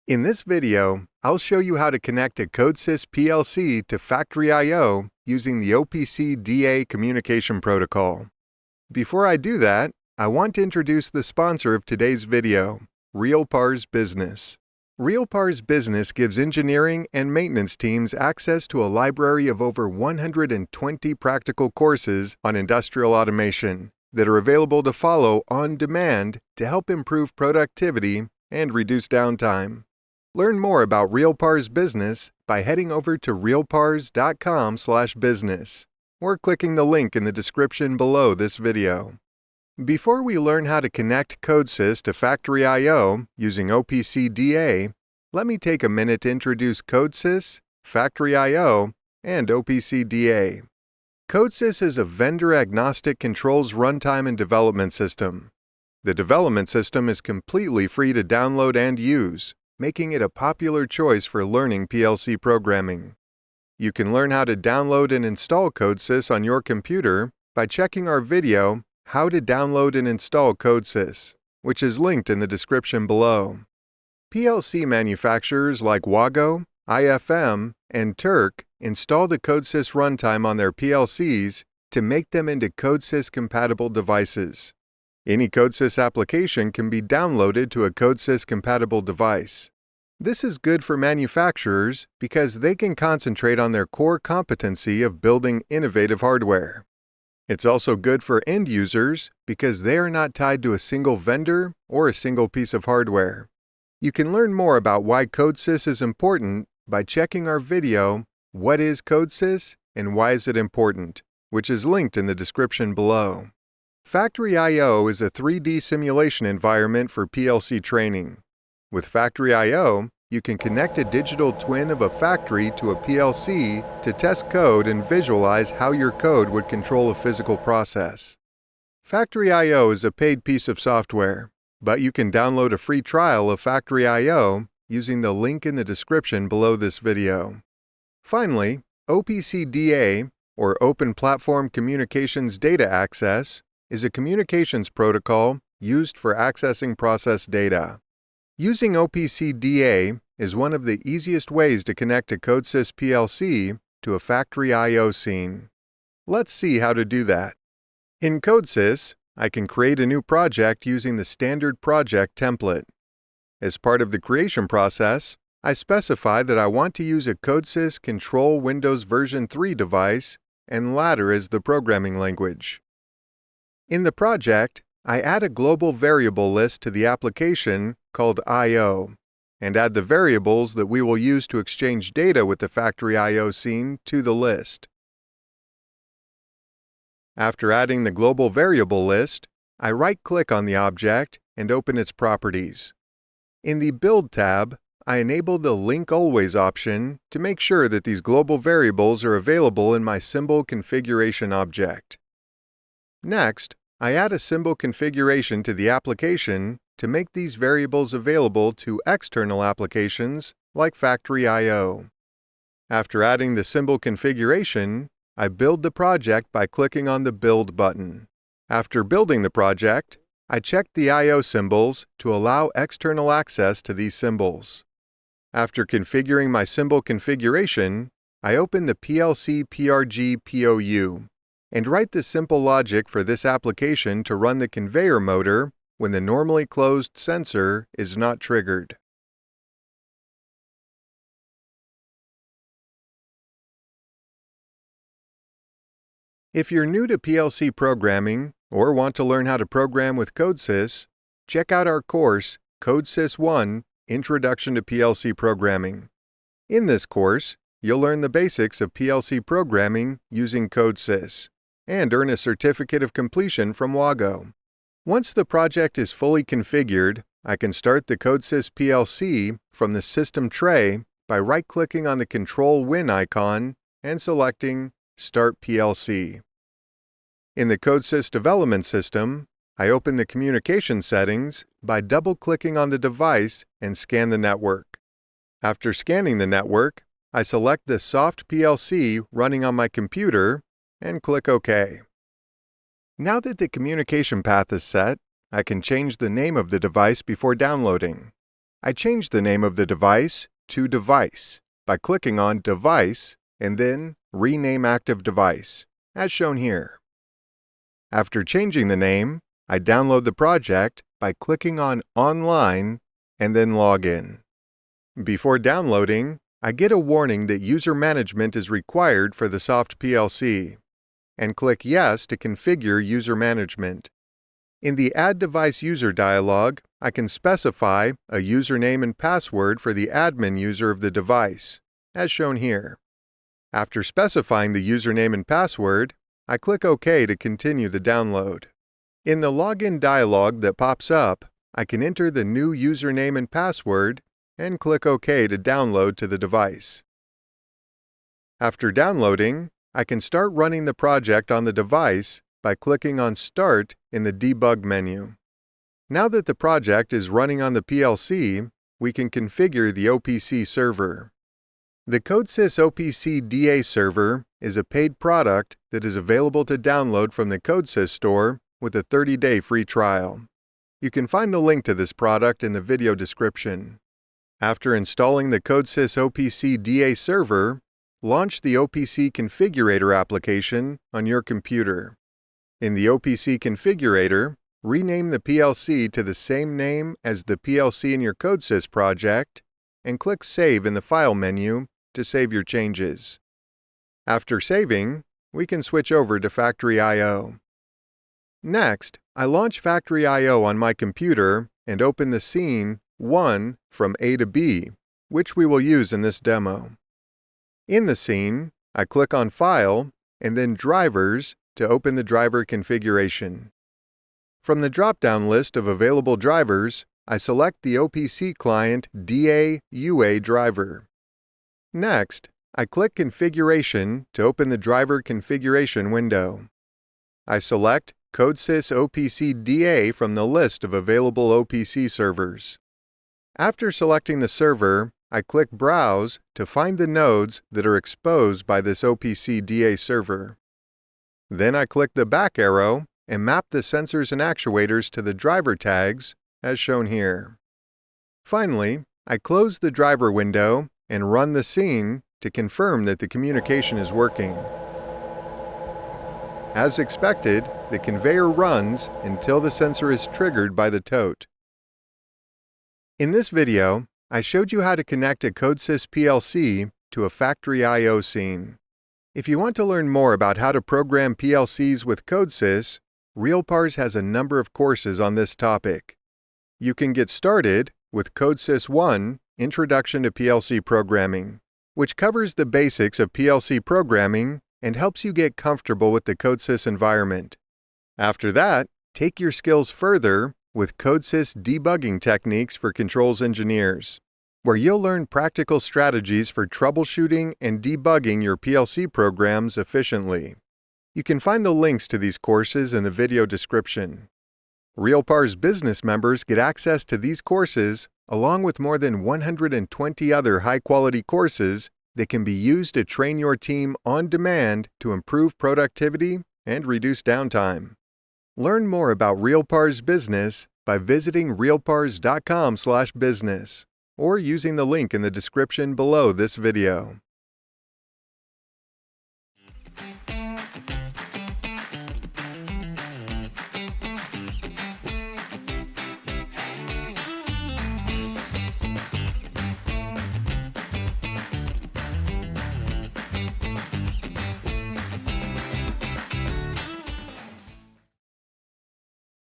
In this video, I'll show you how to connect a CODESYS PLC to Factory I/O using the OPC DA communication protocol. Before I do that, I want to introduce the sponsor of today's video, RealPARS Business. RealPARS Business gives engineering and maintenance teams access to a library of over 120 practical courses on industrial automation that are available to follow on demand to help improve productivity and reduce downtime. Learn more about RealPARS Business by heading over to realpars.com/business or clicking the link in the description below this video. Before we learn how to connect CODESYS to Factory I/O using OPC DA, let me take a minute to introduce CODESYS, Factory I/O, and OPC DA. CODESYS is a vendor-agnostic controls runtime and development system. The development system is completely free to download and use, making it a popular choice for learning PLC programming. You can learn how to download and install CODESYS on your computer by checking our video, How to Download and Install CODESYS, which is linked in the description below. PLC manufacturers like Wago, IFM, and Turk install the CODESYS runtime on their PLCs to make them into CODESYS-compatible devices. Any CODESYS application can be downloaded to a CODESYS-compatible device. This is good for manufacturers because they can concentrate on their core competency of building innovative hardware. It's also good for end users because they are not tied to a single vendor or a single piece of hardware. You can learn more about why CODESYS is important by checking our video, What is CODESYS and Why is it Important?, which is linked in the description below. Factory I/O is a 3D simulation environment for PLC training. With Factory I/O, you can connect a digital twin of a factory to a PLC to test code and visualize how your code would control a physical process. Factory I/O is a paid piece of software, but you can download a free trial of Factory I/O using the link in the description below this video. Finally, OPC DA, or Open Platform Communications Data Access, is a communications protocol used for accessing process data. Using OPC DA is one of the easiest ways to connect a CODESYS PLC to a Factory I/O scene. Let's see how to do that. In CODESYS, I can create a new project using the standard project template. As part of the creation process, I specify that I want to use a CODESYS Control Windows version 3 device and Ladder as the programming language. In the project, I add a global variable list to the application called I/O and add the variables that we will use to exchange data with the Factory I/O scene to the list. After adding the global variable list, I right-click on the object and open its properties. In the Build tab, I enable the Link Always option to make sure that these global variables are available in my symbol configuration object. Next, I add a symbol configuration to the application to make these variables available to external applications like Factory I/O. After adding the symbol configuration, I build the project by clicking on the Build button. After building the project, I check the I/O symbols to allow external access to these symbols. After configuring my symbol configuration, I open the PLC PRG POU and write the simple logic for this application to run the conveyor motor when the normally closed sensor is not triggered. If you're new to PLC programming or want to learn how to program with CODESYS, check out our course, CODESYS 1 Introduction to PLC Programming. In this course, you'll learn the basics of PLC programming using CODESYS and earn a certificate of completion from Wago. Once the project is fully configured, I can start the CODESYS PLC from the System tray by right-clicking on the Control Win icon and selecting Start PLC. In the CODESYS development system, I open the communication settings by double-clicking on the device and scan the network. After scanning the network, I select the soft PLC running on my computer and click OK. Now that the communication path is set, I can change the name of the device before downloading. I change the name of the device to Device by clicking on Device and then Rename Active Device, as shown here. After changing the name, I download the project by clicking on Online and then Log in. Before downloading, I get a warning that user management is required for the Soft PLC, and click Yes to configure user management. In the Add Device User dialog, I can specify a username and password for the admin user of the device, as shown here. After specifying the username and password, I click OK to continue the download. In the Login dialog that pops up, I can enter the new username and password and click OK to download to the device. After downloading, I can start running the project on the device by clicking on Start in the Debug menu. Now that the project is running on the PLC, we can configure the OPC server. The CODESYS OPC DA server is a paid product that is available to download from the CODESYS store with a 30-day free trial. You can find the link to this product in the video description. After installing the CODESYS OPC DA server, launch the OPC Configurator application on your computer. In the OPC Configurator, rename the PLC to the same name as the PLC in your CODESYS project and click Save in the File menu to save your changes. After saving, we can switch over to Factory I/O. Next, I launch Factory I/O on my computer and open the scene 1 from A to B, which we will use in this demo. In the scene, I click on File and then Drivers to open the driver configuration. From the drop-down list of available drivers, I select the OPC client DA UA driver. Next, I click Configuration to open the driver configuration window. I select CODESYS OPC DA from the list of available OPC servers. After selecting the server, I click Browse to find the nodes that are exposed by this OPC DA server. Then I click the back arrow and map the sensors and actuators to the driver tags, as shown here. Finally, I close the driver window and run the scene to confirm that the communication is working. As expected, the conveyor runs until the sensor is triggered by the tote. In this video, I showed you how to connect a CODESYS PLC to a Factory I/O scene. If you want to learn more about how to program PLCs with CODESYS, RealPARS has a number of courses on this topic. You can get started with CODESYS 1 Introduction to PLC Programming, which covers the basics of PLC programming and helps you get comfortable with the CODESYS environment. After that, take your skills further with CODESYS Debugging Techniques for Controls Engineers, where you'll learn practical strategies for troubleshooting and debugging your PLC programs efficiently. You can find the links to these courses in the video description. RealPARS business members get access to these courses along with more than 120 other high-quality courses that can be used to train your team on demand to improve productivity and reduce downtime. Learn more about RealPARS Business by visiting realpars.com/business or using the link in the description below this video.